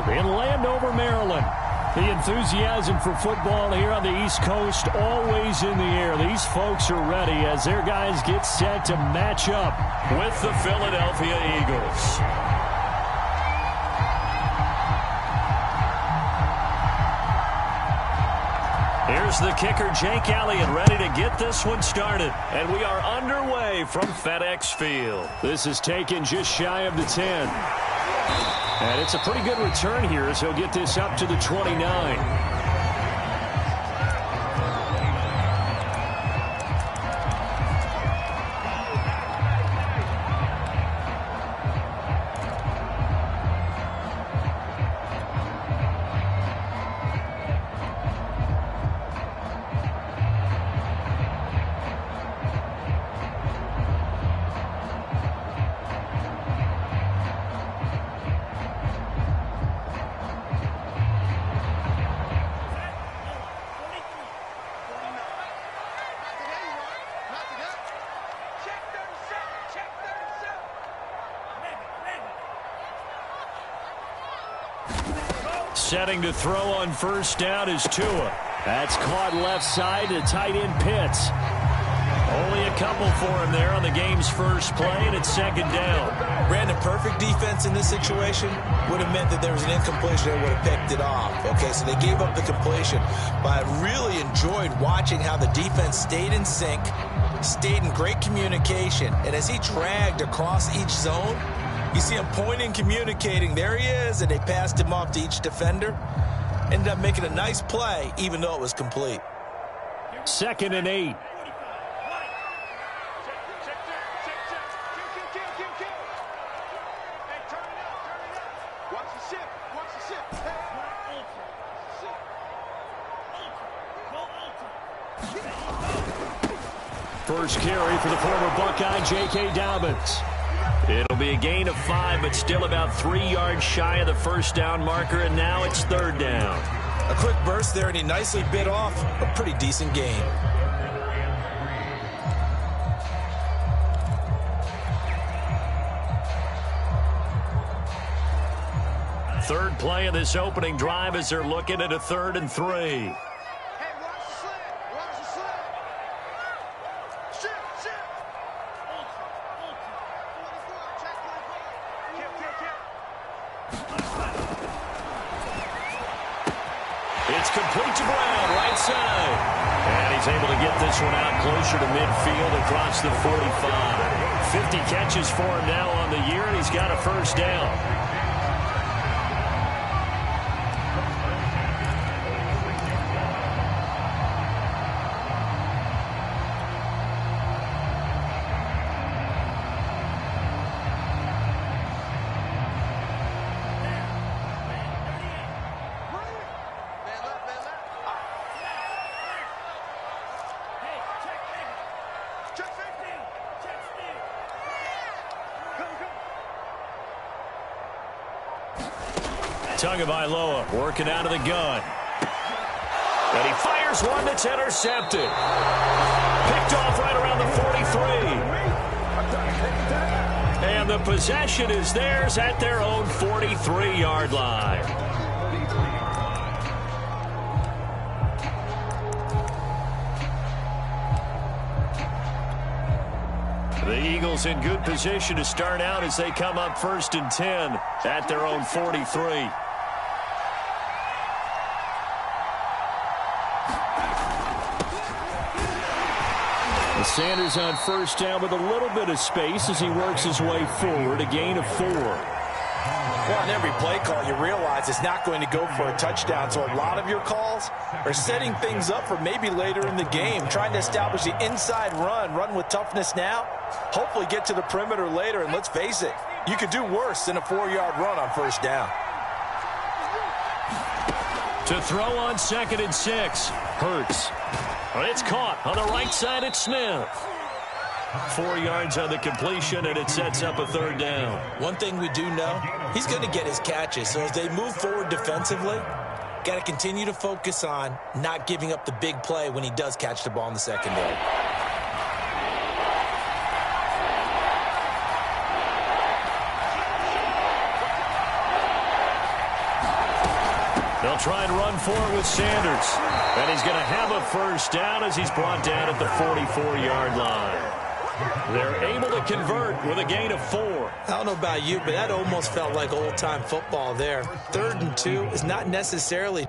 Field in Landover, Maryland. The enthusiasm for football here on the East Coast always in the air. These folks are ready as their guys get set to match up with the Philadelphia Eagles. Here's the kicker, Jake Elliott, ready to get this one started. And we are underway from FedEx Field. This is taken just shy of the 10. And it's a pretty good return here as he'll get this up to the 29. Setting to throw on first down is Tua. That's caught left side to tight end Pitts. Only a couple for him there on the game's first play, and it's second down. Brandon, perfect defense in this situation would have meant that there was an incompletion that would have picked it off. Okay, so they gave up the completion. But I really enjoyed watching how the defense stayed in sync, stayed in great communication, and as he dragged across each zone, you see him pointing, communicating. There he is, and they passed him off to each defender. Ended up making a nice play, even though it was complete. 2nd and 8. First carry for the former Buckeye, J.K. Dobbins. It'll be a gain of 5, but still about 3 yards shy of the first down marker, and now it's third down. A quick burst there, and he nicely bit off a pretty decent gain. Third play of this opening drive as they're looking at a 3rd and 3. It's complete to Brown, right side. And he's able to get this one out closer to midfield across the 45. 50 catches for him now on the year, and he's got a first down. Tagovailoa working out of the gun. And he fires one that's intercepted. Picked off right around the 43. And the possession is theirs at their own 43-yard line. The Eagles in good position to start out as they come up 1st and 10 at their own 43. Sanders on first down with a little bit of space as he works his way forward, a gain of 4. Well, on every play call, you realize it's not going to go for a touchdown, so a lot of your calls are setting things up for maybe later in the game, trying to establish the inside run with toughness now, hopefully get to the perimeter later, and let's face it, you could do worse than a 4-yard run on first down. To throw on 2nd and 6, Hurts. It's caught on the right side at Smith. 4 yards on the completion, and it sets up a 3rd down. One thing we do know, he's going to get his catches. So as they move forward defensively, got to continue to focus on not giving up the big play when he does catch the ball in the secondary. They'll try and run for it with Sanders. And he's going to have a first down as he's brought down at the 44-yard line. They're able to convert with a gain of 4. I don't know about you, but that almost felt like old-time football there. 3rd and 2 is not necessarily...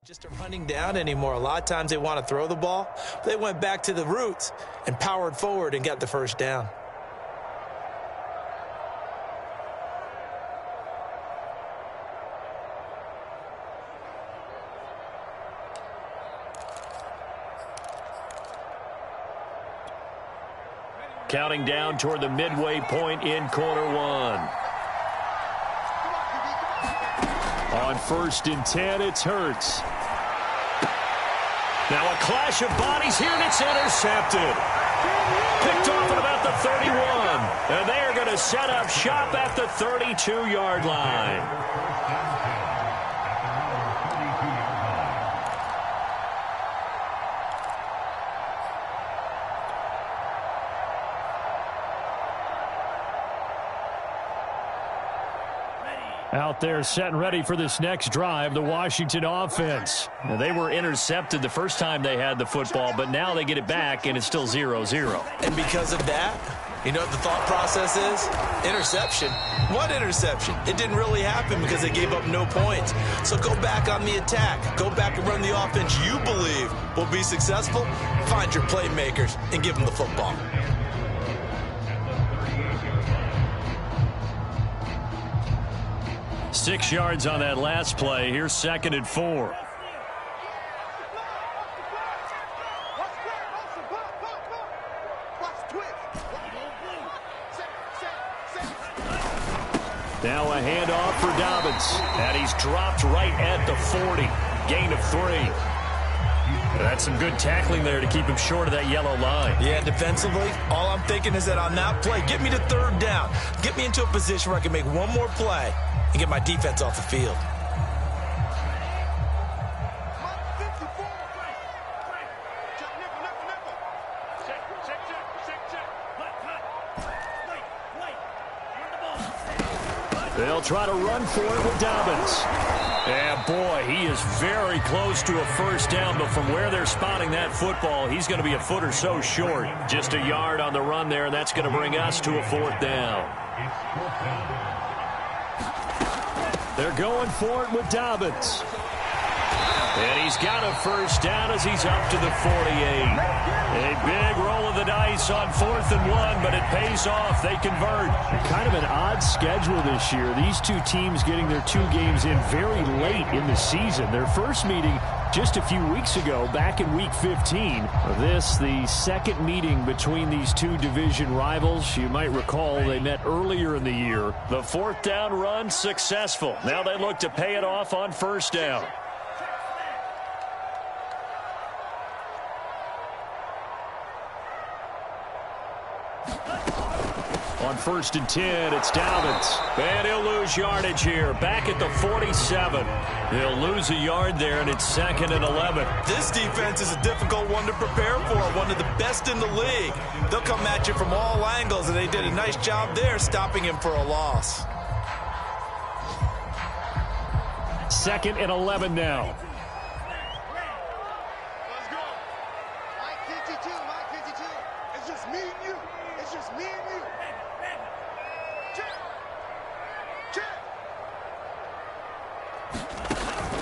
just a running down anymore. A lot of times they want to throw the ball. They went back to the roots and powered forward and got the first down. Counting down toward the midway point in quarter 1. On 1st and 10, it's Hurts. Now a clash of bodies here, and it's intercepted. Picked off at about the 31. And they are going to set up shop at the 32-yard line. Out there set and ready for this next drive, the Washington offense. Now, they were intercepted the first time they had the football, but now they get it back, and it's still 0-0. And because of that, you know what the thought process is? Interception. What interception? It didn't really happen because they gave up no points. So go back on the attack. Go back and run the offense you believe will be successful. Find your playmakers and give them the football. Six yards on that last play. Here's 2nd and 4. Now a handoff for Dobbins. And he's dropped right at the 40. Gain of 3. That's some good tackling there to keep him short of that yellow line. Yeah, defensively, all I'm thinking is that on that play, get me to 3rd down. Get me into a position where I can make one more play and get my defense off the field. They'll try to run for it with Dobbins. And boy, he is very close to a first down, but from where they're spotting that football, he's going to be a foot or so short. Just a yard on the run there, and that's going to bring us to a 4th down. They're going for it with Dobbins. And he's got a first down as he's up to the 48. A big roll of the dice on 4th and 1, but it pays off. They convert. Kind of an odd schedule this year. These two teams getting their 2 games in very late in the season. Their first meeting just a few weeks ago, back in Week 15. This, the second meeting between these two division rivals. You might recall they met earlier in the year. The 4th down run successful. Now they look to pay it off on 1st down. On 1st and 10, it's Dobbins. And he'll lose yardage here. Back at the 47. He'll lose a yard there, and it's 2nd and 11. This defense is a difficult one to prepare for. One of the best in the league. They'll come at you from all angles, and they did a nice job there stopping him for a loss. 2nd and 11 now. Let's go. Mike 52. It's just me and you. It's just me and you.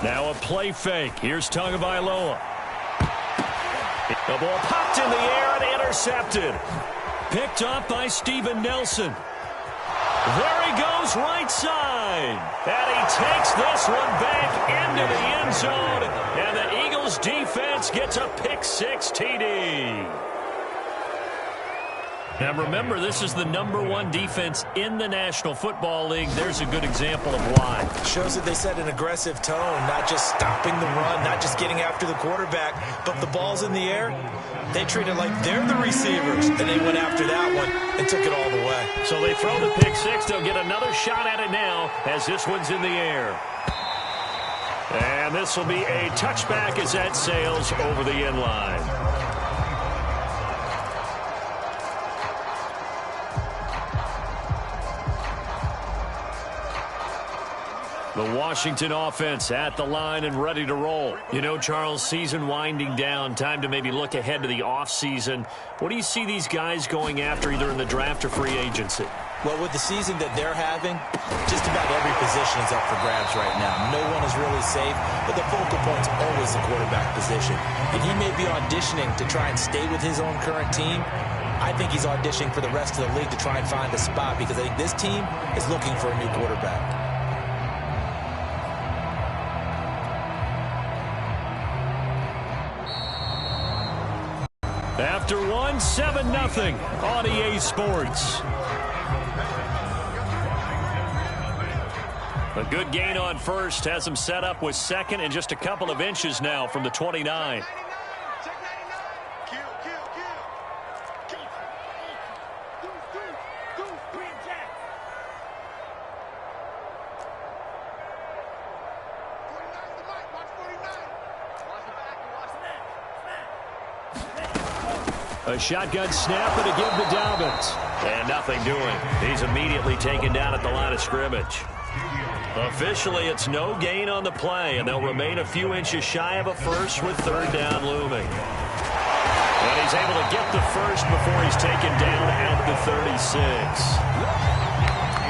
Now a play fake. Here's Tagovailoa. The ball popped in the air and intercepted. Picked up by Steven Nelson. There he goes, right side. And he takes this one back into the end zone. And the Eagles defense gets a pick-6 TD. Now remember, this is the #1 defense in the National Football League. There's a good example of why. Shows that they set an aggressive tone, not just stopping the run, not just getting after the quarterback, but the ball's in the air. They treat it like they're the receivers, and they went after that one and took it all the way. So they throw the pick-6. They'll get another shot at it now as this one's in the air. And this will be a touchback as that sails over the end line. The Washington offense at the line and ready to roll. You know, Charles, season winding down, time to maybe look ahead to the offseason. What do you see these guys going after either in the draft or free agency? Well, with the season that they're having, just about every position is up for grabs right now. No one is really safe, but the focal point's always the quarterback position. And he may be auditioning to try and stay with his own current team. I think he's auditioning for the rest of the league to try and find a spot because I think this team is looking for a new quarterback. After one, 7-0 on EA Sports. A good gain on first has him set up with second and just a couple of inches now from the 29. A shotgun snap and a give to Dobbins. And nothing doing. He's immediately taken down at the line of scrimmage. Officially, it's no gain on the play, and they'll remain a few inches shy of a first with third down looming. And he's able to get the first before he's taken down at the 36.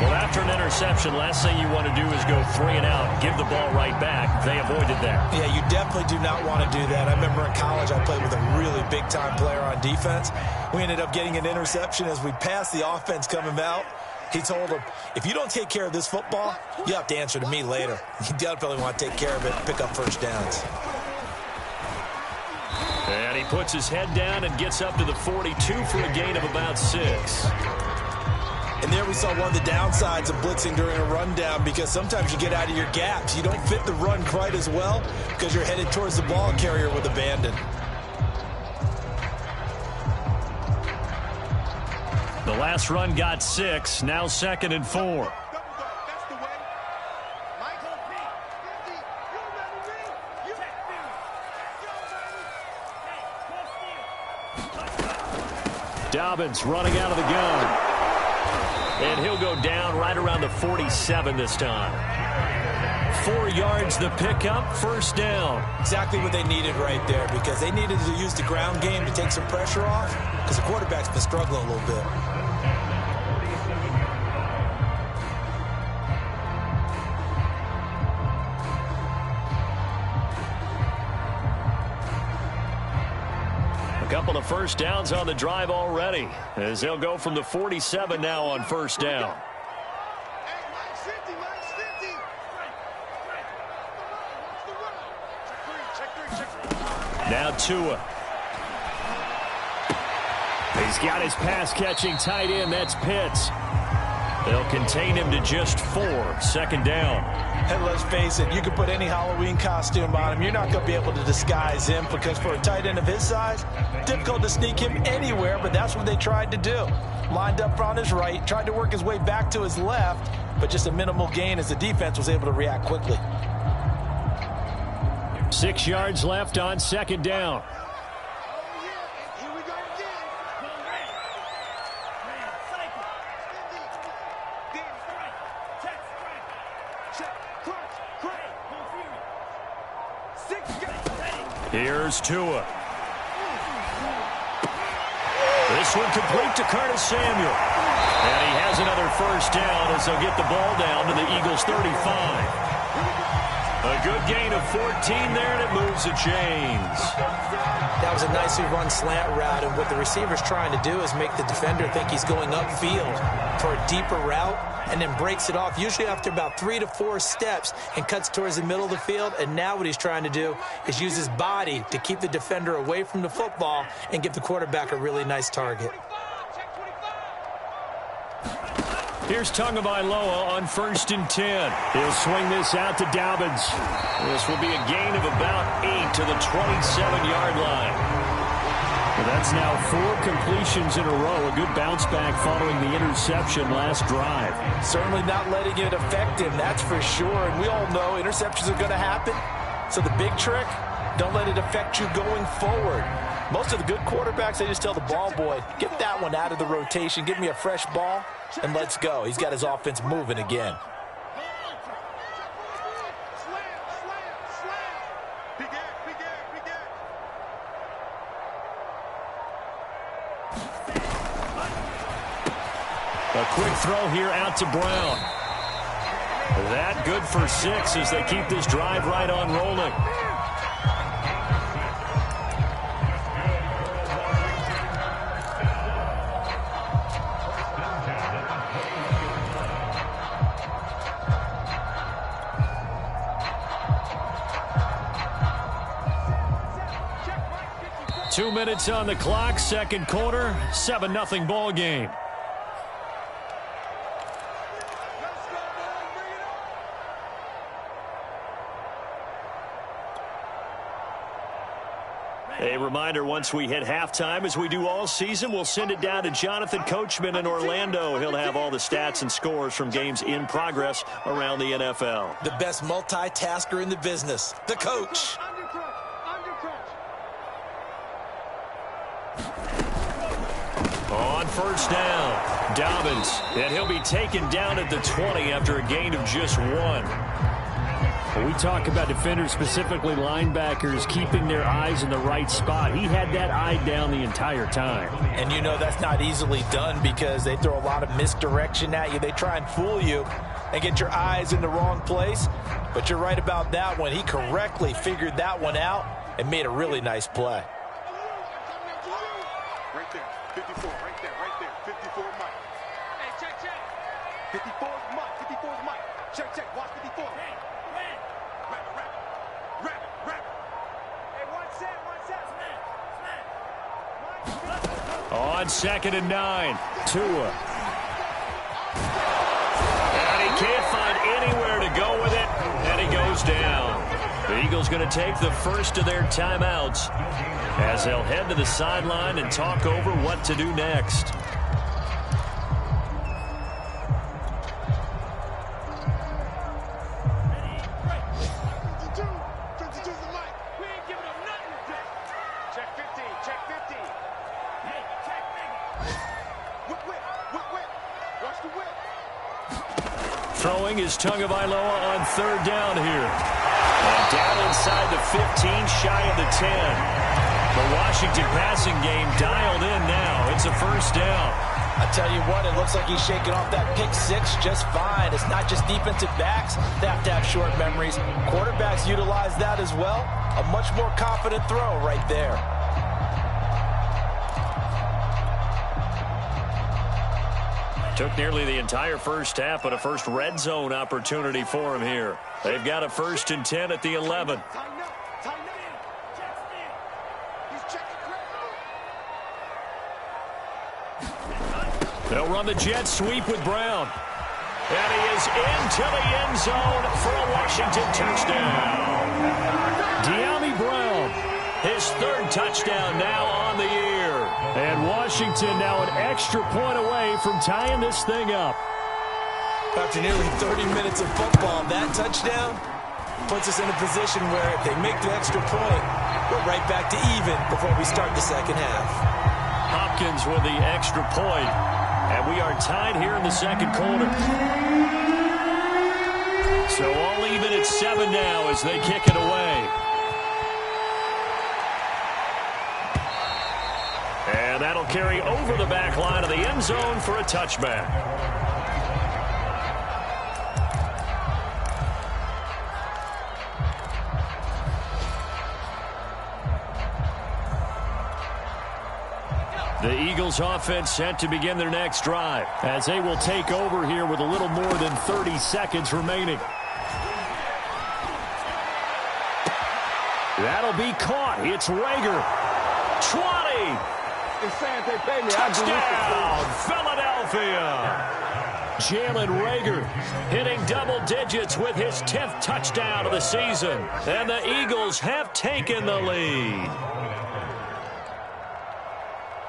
Well, after an interception, last thing you want to do is go 3 and out, give the ball right back. They avoided that. Yeah, you definitely do not want to do that. I remember in college I played with a really big-time player on defense. We ended up getting an interception as we passed the offense coming out. He told him, if you don't take care of this football, you have to answer to me later. You definitely want to take care of it and pick up first downs. And he puts his head down and gets up to the 42 for a gain of about 6. And there we saw one of the downsides of blitzing during a rundown because sometimes you get out of your gaps. You don't fit the run quite as well because you're headed towards the ball carrier with abandon. The last run got 6, now 2nd and 4. Dobbins running out of the gun. And he'll go down right around the 47 this time. 4 yards the pickup, first down. Exactly what they needed right there because they needed to use the ground game to take some pressure off because the quarterback's been struggling a little bit. Couple of first downs on the drive already as they'll go from the 47 now on first down. Now Tua. He's got his pass-catching tight end. That's Pitts. They'll contain him to just 4. 2nd down. And let's face it, you can put any Halloween costume on him. You're not going to be able to disguise him because for a tight end of his size, difficult to sneak him anywhere, but that's what they tried to do. Lined up on his right, tried to work his way back to his left, but just a minimal gain as the defense was able to react quickly. 6 yards left on 2nd down. Here's Tua. This one complete to Curtis Samuel. And he has another first down as they'll get the ball down to the Eagles' 35. A good gain of 14 there, and it moves the chains. That was a nicely run slant route, and what the receiver's trying to do is make the defender think he's going upfield for a deeper route, and then breaks it off, usually after about 3 to 4 steps, and cuts towards the middle of the field. And now what he's trying to do is use his body to keep the defender away from the football and give the quarterback a really nice target. Here's Tagovailoa on 1st and 10. He'll swing this out to Dobbins. This will be a gain of about 8 to the 27-yard line. Well, that's now 4 completions in a row. A good bounce back following the interception last drive. Certainly not letting it affect him, that's for sure. And we all know interceptions are going to happen. So the big trick, don't let it affect you going forward. Most of the good quarterbacks, they just tell the ball boy, get that one out of the rotation, give me a fresh ball, and let's go. He's got his offense moving again. A quick throw here out to Brown. That good for 6 as they keep this drive right on rolling. Two minutes on the clock, second quarter, 7-0 ball game. A reminder, once we hit halftime, as we do all season, we'll send it down to Jonathan Coachman in Orlando. He'll have all the stats and scores from games in progress around the NFL. The best multitasker in the business, the coach. On 1st down, Dobbins, and he'll be taken down at the 20 after a gain of just 1. When we talk about defenders, specifically linebackers, keeping their eyes in the right spot, he had that eye down the entire time. And you know that's not easily done because they throw a lot of misdirection at you. They try and fool you and get your eyes in the wrong place. But you're right about that one. He correctly figured that one out and made a really nice play. Right there, 54, right there, 54 Mike. Hey, check. 54 is Mike, 54 is Mike. Check, watch 54. Hey, Rabbit. Hey, one set. On 2nd and 9, Tua. And he can't find anywhere to go with it, and he goes down. The Eagles going to take the first of their timeouts as they'll head to the sideline and talk over what to do next. Throwing is Tagovailoa on 3rd down here. And down inside the 15, shy of the 10. The Washington passing game dialed in now. It's a 1st down. I tell you what, it looks like he's shaking off that pick 6 just fine. It's not just defensive backs that have to have short memories. Quarterbacks utilize that as well. A much more confident throw right there. Took nearly the entire first half, but a first red zone opportunity for him here. They've got a 1st and 10 at the 11. They'll run the jet sweep with Brown. And he is into the end zone for a Washington touchdown. De'Ami Brown, his 3rd touchdown now on the year. And Washington now an extra point away from tying this thing up. After nearly 30 minutes of football, that touchdown puts us in a position where if they make the extra point, we're right back to even before we start the second half. Hopkins with the extra point. And we are tied here in the second quarter. So all even at 7 now as they kick it away. And that'll carry over the back line of the end zone for a touchback. The Eagles offense set to begin their next drive as they will take over here with a little more than 30 seconds remaining. That'll be caught. It's Rager. 20. Touchdown, Philadelphia. Jalen Rager hitting double digits with his 10th touchdown of the season. And the Eagles have taken the lead.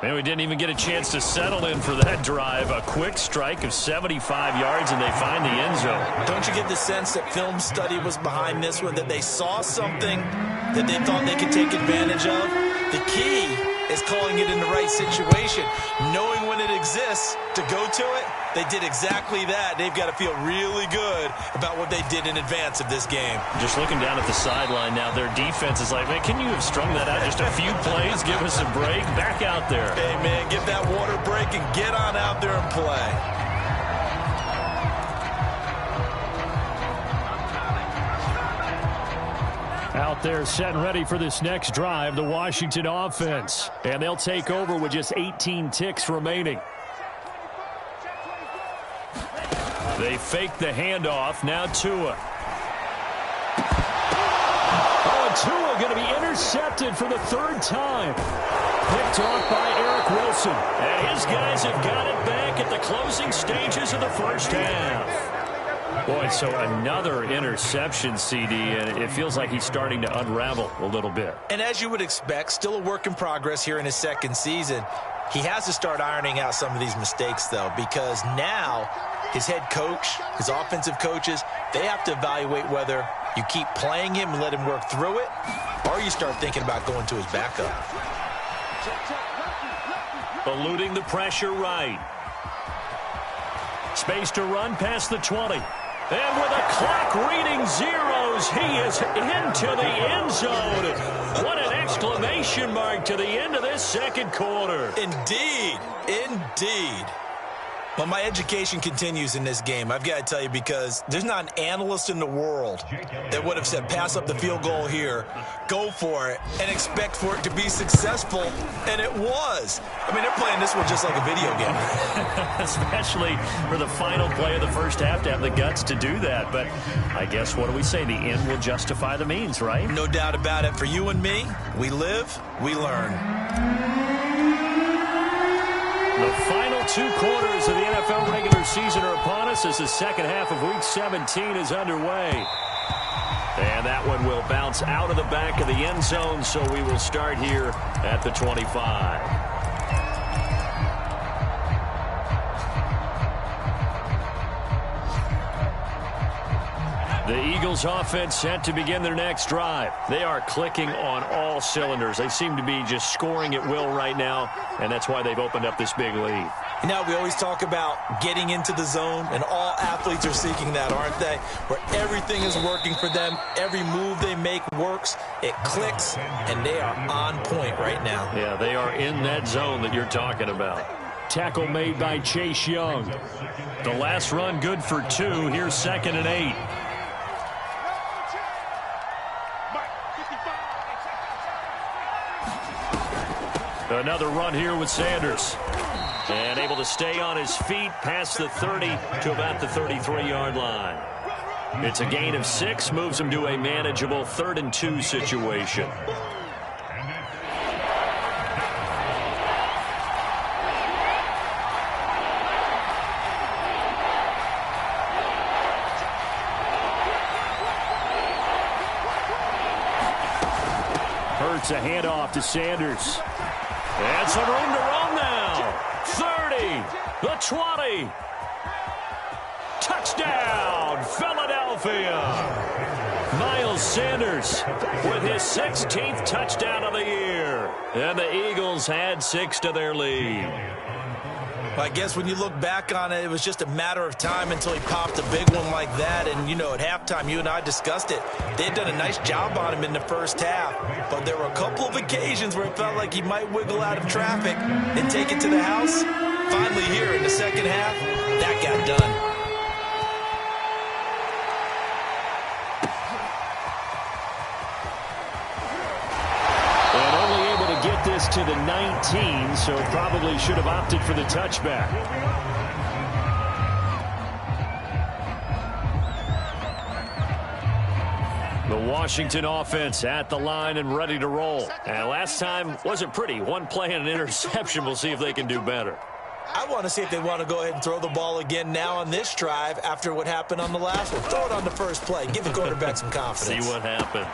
And we didn't even get a chance to settle in for that drive. A quick strike of 75 yards, and they find the end zone. Don't you get the sense that film study was behind this one, that they saw something that they thought they could take advantage of? The key is calling it in the right situation, knowing when it exists to go to it. They did exactly that. They've got to feel really good about what they did in advance of this game. Just looking down at the sideline now, their defense is like, man, can you have strung that out just a few plays? Give us a break. Back out there. Hey, man, get that water break and get on out there and play. Out there set and ready for this next drive, the Washington offense. And they'll take over with just 18 ticks remaining. They fake the handoff. Now Tua. Oh, and Tua going to be intercepted for the third time. Picked off by Eric Wilson. And his guys have got it back at the closing stages of the first half. Boy, so another interception, CD, and it feels like he's starting to unravel a little bit. And as you would expect, still a work in progress here in his second season. He has to start ironing out some of these mistakes, though, because now his head coach, his offensive coaches, they have to evaluate whether you keep playing him and let him work through it, or you start thinking about going to his backup. Eluding the pressure right. Space to run past the 20. And with a clock reading zeros, he is into the end zone. What an exclamation mark to the end of this second quarter. Indeed. Indeed. Well, my education continues in this game, I've got to tell you, because there's not an analyst in the world that would have said pass up the field goal here, go for it, and expect for it to be successful, and it was. I mean, they're playing this one just like a video game. Especially for the final play of the first half to have the guts to do that. But I guess, what do we say? The end will justify the means, right? No doubt about it. For you and me, we live, we learn. The final 2 quarters of the NFL regular season are upon us as the second half of Week 17 is underway. And that one will bounce out of the back of the end zone, so we will start here at the 25. The Eagles offense set to begin their next drive. They are clicking on all cylinders. They seem to be just scoring at will right now, and that's why they've opened up this big lead. You know, we always talk about getting into the zone, and all athletes are seeking that, aren't they? Where everything is working for them, every move they make works, it clicks, and they are on point right now. Yeah, they are in that zone that you're talking about. Tackle made by Chase Young. The last run good for 2. Here's 2nd and 8. Another run here with Sanders. And able to stay on his feet past the 30 to about the 33-yard line. It's a gain of 6, moves him to a manageable 3rd and 2 situation. Hurts a handoff to Sanders. And some room to run now. 30, the 20. Touchdown, Philadelphia. Miles Sanders with his 16th touchdown of the year. And the Eagles had 6 to their lead. Well, I guess when you look back on it, it was just a matter of time until he popped a big one like that. And, you know, at halftime, you and I discussed it. They had done a nice job on him in the first half. But there were a couple of occasions where it felt like he might wiggle out of traffic and take it to the house. Finally here in the second half, that got done. And only able to get this to to the 19, so probably should have opted for the touchback. The Washington offense at the line and ready to roll. And last time wasn't pretty. One play and an interception. We'll see if they can do better. I want to see if they want to go ahead and throw the ball again now on this drive after what happened on the last one. Throw it on the first play. Give the quarterback some confidence. See what happens.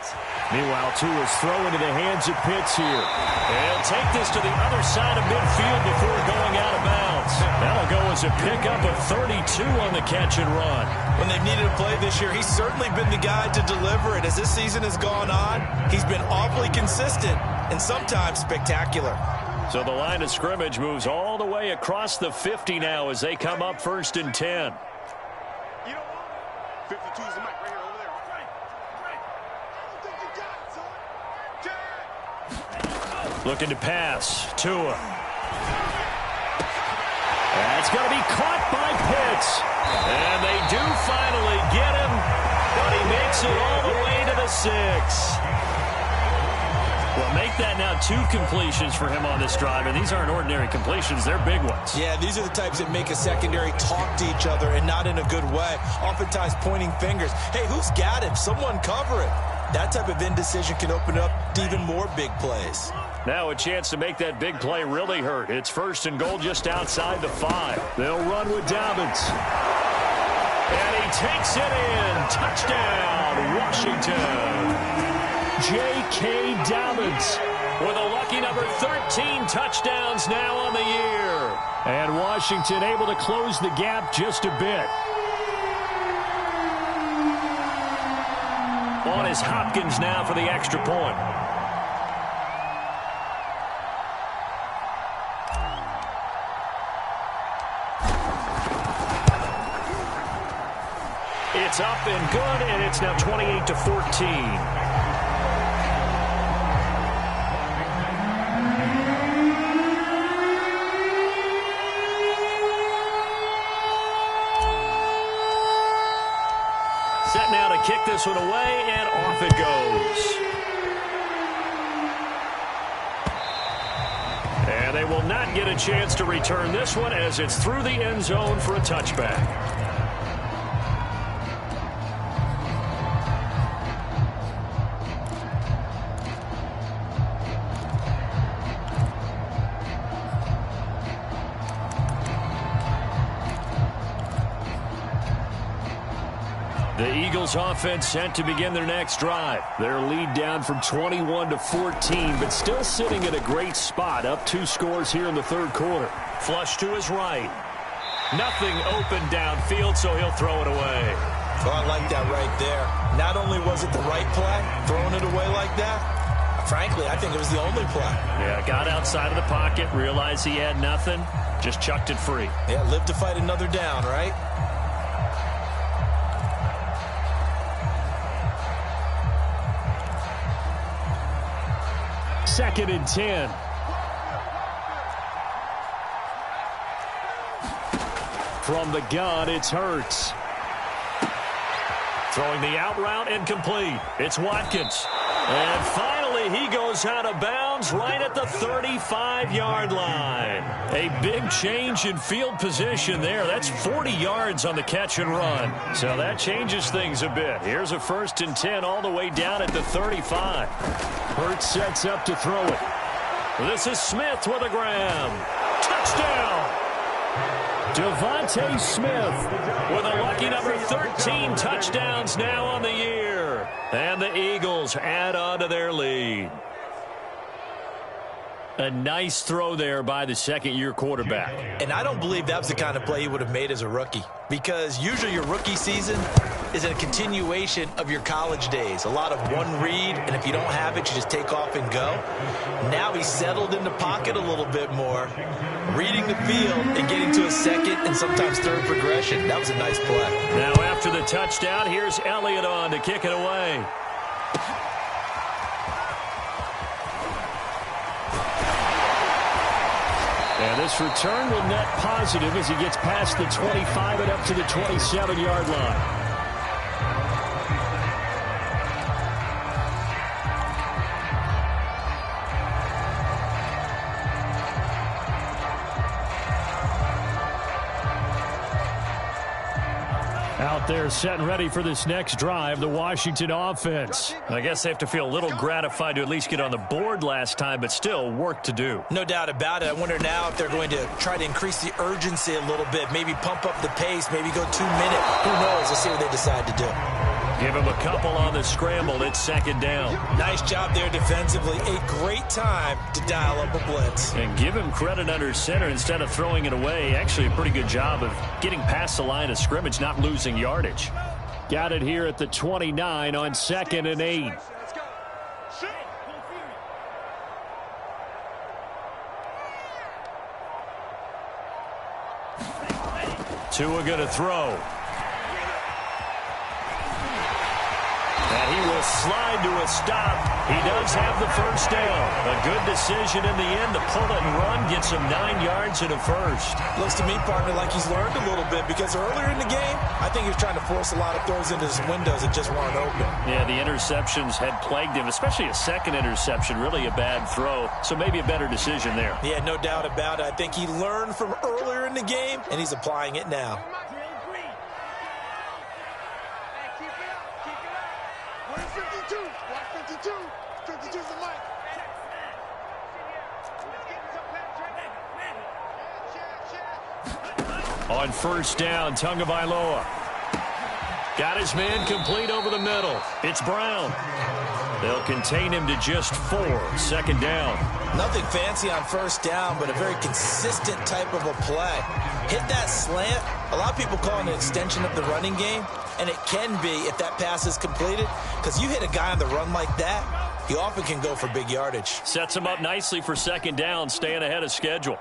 Meanwhile, Tua's throw into the hands of Pitts here. And take this to the other side of midfield before going out of bounds. That'll go as a pickup of 32 on the catch and run. When they've needed a play this year, he's certainly been the guy to deliver it. As this season has gone on, he's been awfully consistent and sometimes spectacular. So the line of scrimmage moves all the way across the 50 now as they come up 1st and 10. 52 is the mic right here over there. Right. Looking to pass. Tua. That's going to be caught by Pitts. And they do finally get him, but he makes it all the way to the 6. Well, make that now 2 completions for him on this drive, and these aren't ordinary completions. They're big ones. Yeah, these are the types that make a secondary talk to each other and not in a good way. Oftentimes pointing fingers. Hey, who's got him? Someone cover it. That type of indecision can open up to even more big plays. Now a chance to make that big play really hurt. It's 1st and goal just outside the 5. They'll run with Dobbins. And he takes it in. Touchdown, Washington. J.K. Dobbins with a lucky number 13 touchdowns now on the year. And Washington able to close the gap just a bit. On is Hopkins now for the extra point. It's up and good, and it's now 28-14. Set now to kick this one away, and off it goes. And they will not get a chance to return this one as it's through the end zone for a touchback. The Eagles offense set to begin their next drive. Their lead down from 21-14, but still sitting at a great spot, up 2 scores here in the 3rd quarter. Flush to his right. Nothing open downfield, so he'll throw it away. Oh, I like that right there. Not only was it the right play, throwing it away like that, frankly, I think it was the only play. Yeah, got outside of the pocket, realized he had nothing, just chucked it free. Yeah, live to fight another down, right? Second and 10. From the gun, it's Hurts. Throwing the out route and complete. It's Watkins. And finally, he goes out of bounds right at the 35-yard line. A big change in field position there. That's 40 yards on the catch and run. So that changes things a bit. Here's a 1st and 10 all the way down at the 35. Hurts sets up to throw it. This is Smith with a grab. Touchdown! Devontae Smith with a lucky number 13 touchdowns now on the year. And the Eagles add on to their lead. A nice throw there by the 2nd-year quarterback. And I don't believe that was the kind of play he would have made as a rookie. Because usually your rookie season is a continuation of your college days. A lot of one read, and if you don't have it, you just take off and go. Now he's settled in the pocket a little bit more, reading the field and getting to a 2nd and sometimes 3rd progression. That was a nice play. Now after the touchdown, here's Elliott on to kick it away. And this return will net positive as he gets past the 25 and up to the 27-yard line. Out there set and ready for this next drive, the Washington offense. I guess they have to feel a little gratified to at least get on the board last time, but still work to do. No doubt about it. I wonder now if they're going to try to increase the urgency a little bit, maybe pump up the pace, maybe go 2 minute. Who knows? Let's see what they decide to do. Give him a couple on the scramble. It's second down. Nice job there defensively. A great time to dial up a blitz. And give him credit under center instead of throwing it away. Actually, a pretty good job of getting past the line of scrimmage, not losing yardage. Got it here at the 29 on 2nd and 8. Tua going to throw. And he will slide to a stop. He does have the first down. A good decision in the end to pull it and run. Gets him 9 yards and a first. Looks to me, partner, like he's learned a little bit because earlier in the game, I think he was trying to force a lot of throws into his windows that just weren't open. Yeah, the interceptions had plagued him, especially a second interception. Really a bad throw, so maybe a better decision there. Yeah, no doubt about it. I think he learned from earlier in the game, and he's applying it now. On first down, Tagovailoa. Got his man complete over the middle. It's Brown. They'll contain him to just 4. Second down. Nothing fancy on first down, but a very consistent type of a play. Hit that slant. A lot of people call it an extension of the running game, and it can be if that pass is completed, because you hit a guy on the run like that, he often can go for big yardage. Sets him up nicely for second down, staying ahead of schedule.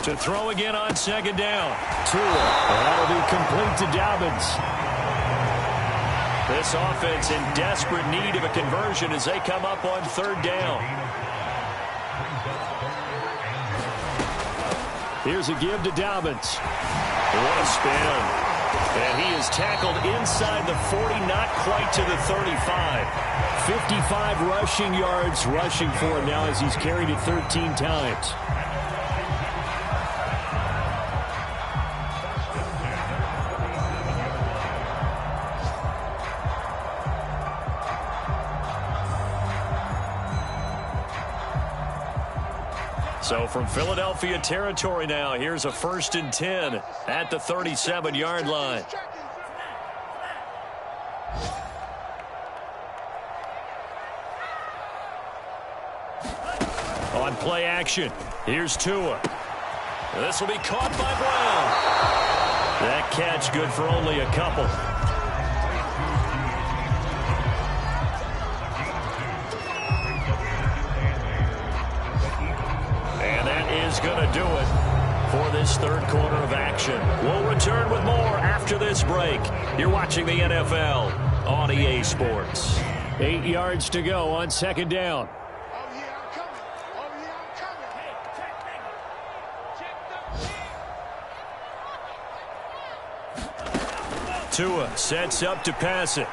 To throw again on second down. Tua. That'll be complete to Dobbins. This offense in desperate need of a conversion as they come up on third down. Here's a give to Dobbins. What a spin. And he is tackled inside the 40, not quite to the 35. 55 rushing yards rushing for him now as he's carried it 13 times. So from Philadelphia territory now, here's a 1st and 10 at the 37-yard line. On play action, here's Tua. This will be caught by Brown. That catch good for only a couple. Going to do it for this third quarter of action. We'll return with more after this break. You're watching the NFL on EA Sports. 8 yards to go on second down. Tua sets up to pass it.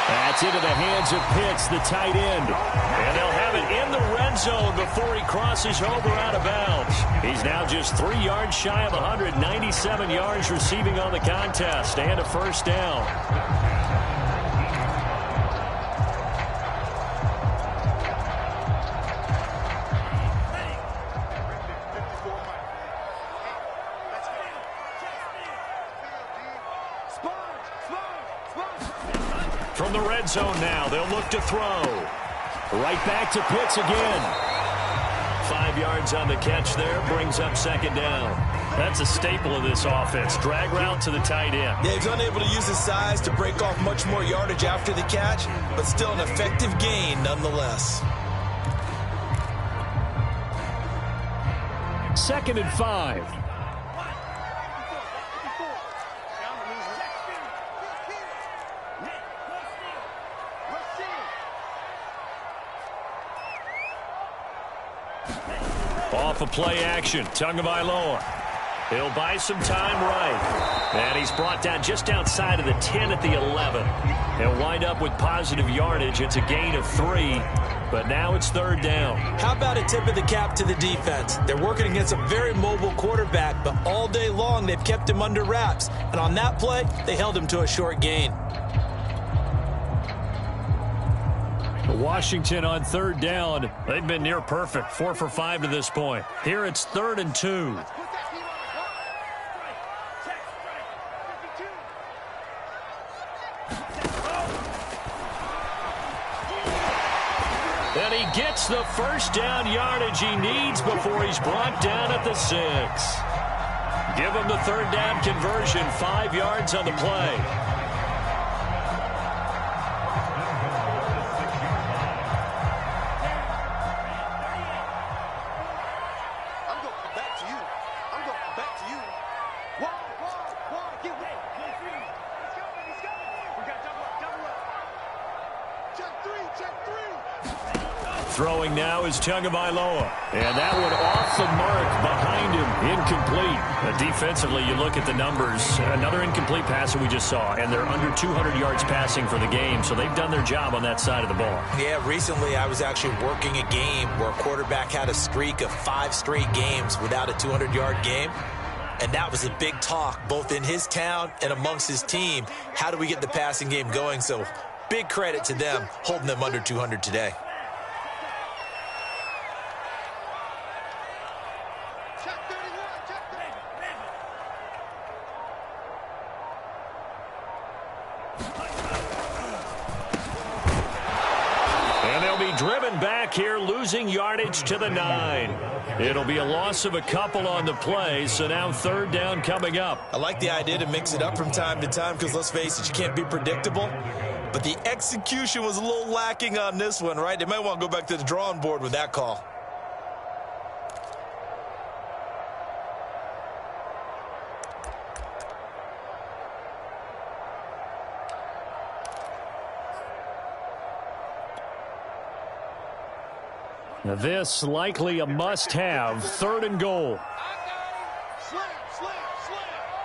That's into the hands of Pitts, the tight end. And they'll have it in the red zone before he crosses over out of bounds. He's now just 3 yards shy of 197 yards receiving on the contest and a first down. From the red zone now, they'll look to throw. Right back to Pitts again. 5 yards on the catch there, brings up second down. That's a staple of this offense. Drag route to the tight end. Yeah, he's unable to use his size to break off much more yardage after the catch, but still an effective gain nonetheless. 2nd and 5. Off of play action, Tagovailoa. He'll buy some time right. And he's brought down just outside of the 10 at the 11. He'll wind up with positive yardage. It's a gain of 3, but now it's 3rd down. How about a tip of the cap to the defense? They're working against a very mobile quarterback, but all day long they've kept him under wraps. And on that play, they held him to a short gain. Washington on 3rd down. They've been near perfect, 4 for 5 to this point. Here it's 3rd and 2. And he gets the first down yardage he needs before he's brought down at the 6. Give him the 3rd down conversion, 5 yards on the play. Throwing now is Tagovailoa. And that one off the mark behind him. Incomplete. Defensively, you look at the numbers. Another incomplete pass that we just saw. And they're under 200 yards passing for the game. So they've done their job on that side of the ball. Yeah, recently I was actually working a game where a quarterback had a streak of 5 straight games without a 200-yard game. And that was a big talk, both in his town and amongst his team. How do we get the passing game going? So big credit to them holding them under 200 today. Driven back here, losing yardage to the 9. It'll be a loss of a couple on the play, so now 3rd down coming up. I like the idea to mix it up from time to time because, let's face it, you can't be predictable. But the execution was a little lacking on this one, right? They might want to go back to the drawing board with that call. Now this likely a must-have, 3rd and goal. Slam, slam, slam.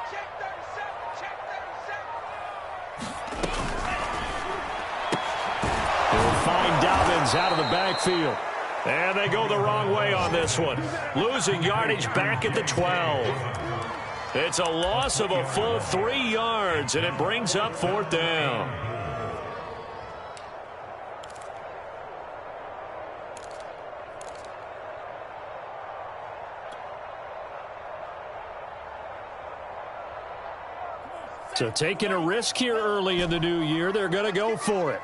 Check 37, check 37. They'll find Dobbins out of the backfield. And they go the wrong way on this one. Losing yardage back at the 12. It's a loss of a full 3 yards, and it brings up 4th down. So taking a risk here early in the new year, they're going to go for it.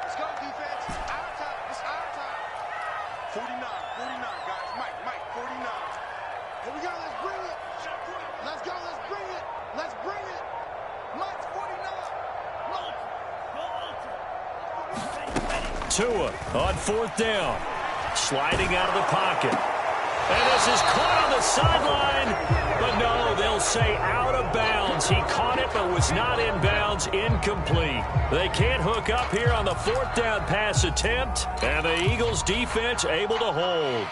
Let's go, defense. Our time. It's our time. 49, guys. Mike, 49. Here we go. Let's bring it. Let's go. Let's bring it. Let's bring it. Mike's 49. Tua on 4th down. Sliding out of the pocket. And this is caught on the sideline. But no, they'll say out of bounds. He caught it but was not in bounds. Incomplete. They can't hook up here on the 4th down pass attempt. And the Eagles defense able to hold.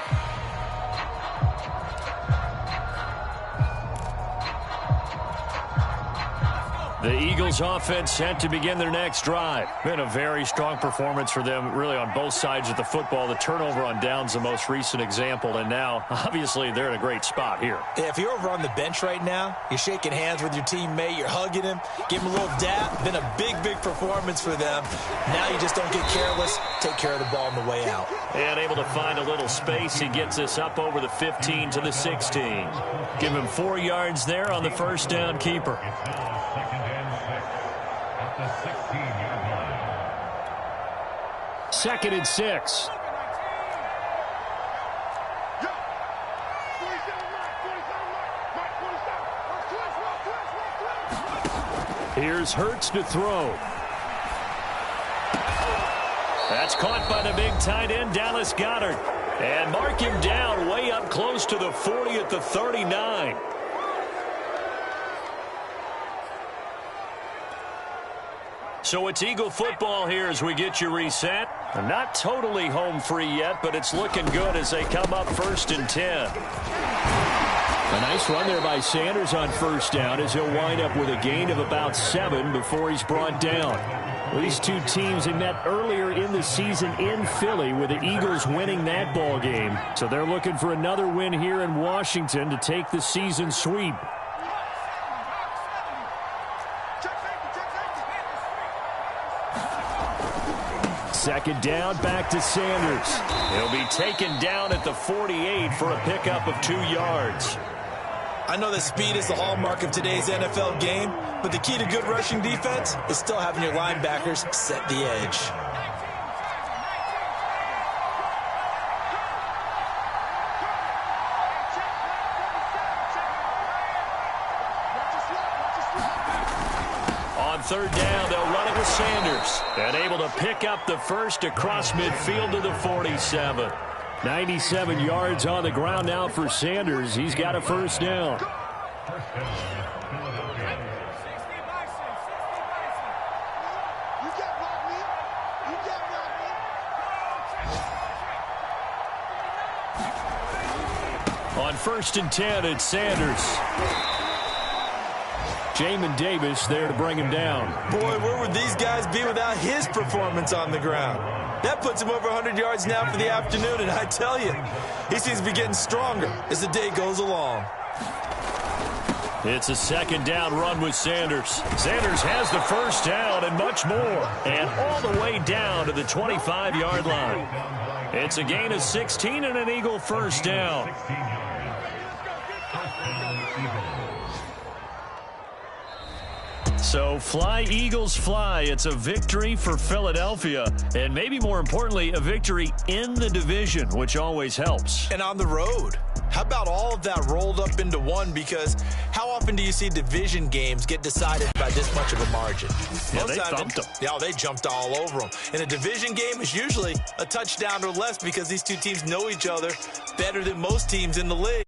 The Eagles offense set to begin their next drive. Been a very strong performance for them really on both sides of the football. The turnover on downs the most recent example, and now obviously they're in a great spot here. Yeah, if you're over on the bench right now, you're shaking hands with your teammate, you're hugging him, give him a little dap. Been a big performance for them. Now you just don't get careless, take care of the ball on the way out. And able to find a little space. He gets this up over the 15 to the 16. Give him 4 yards there on the 1st down keeper. Second and 6. Here's Hurts to throw. That's caught by the big tight end, Dallas Goedert. And mark him down way up close to the 40 at the 39. So it's Eagle football here as we get you reset. Not totally home free yet, but it's looking good as they come up 1st and 10. A nice run there by Sanders on first down as he'll wind up with a gain of about 7 before he's brought down. Well, these two teams they met earlier in the season in Philly with the Eagles winning that ball game. So they're looking for another win here in Washington to take the season sweep. Second down, back to Sanders. He'll be taken down at the 48 for a pickup of 2 yards. I know that speed is the hallmark of today's NFL game, but the key to good rushing defense is still having your linebackers set the edge. On third down, they'll run it with Sanders. And able to pick up the first across midfield to the 47. 97 yards on the ground now for Sanders. He's got a first down. On 1st and 10, it's Sanders. Jamin Davis there to bring him down. Boy, where would these guys be without his performance on the ground? That puts him over 100 yards now for the afternoon, and I tell you, he seems to be getting stronger as the day goes along. It's a second down run with Sanders. Sanders has the first down and much more, and all the way down to the 25-yard line. It's a gain of 16 and an Eagle first down. So fly, Eagles, fly. It's a victory for Philadelphia. And maybe more importantly, a victory in the division, which always helps. And on the road. How about all of that rolled up into one? Because how often do you see division games get decided by this much of a margin? Yeah, they thumped them. Yeah, they jumped all over them. And a division game is usually a touchdown or less because these two teams know each other better than most teams in the league.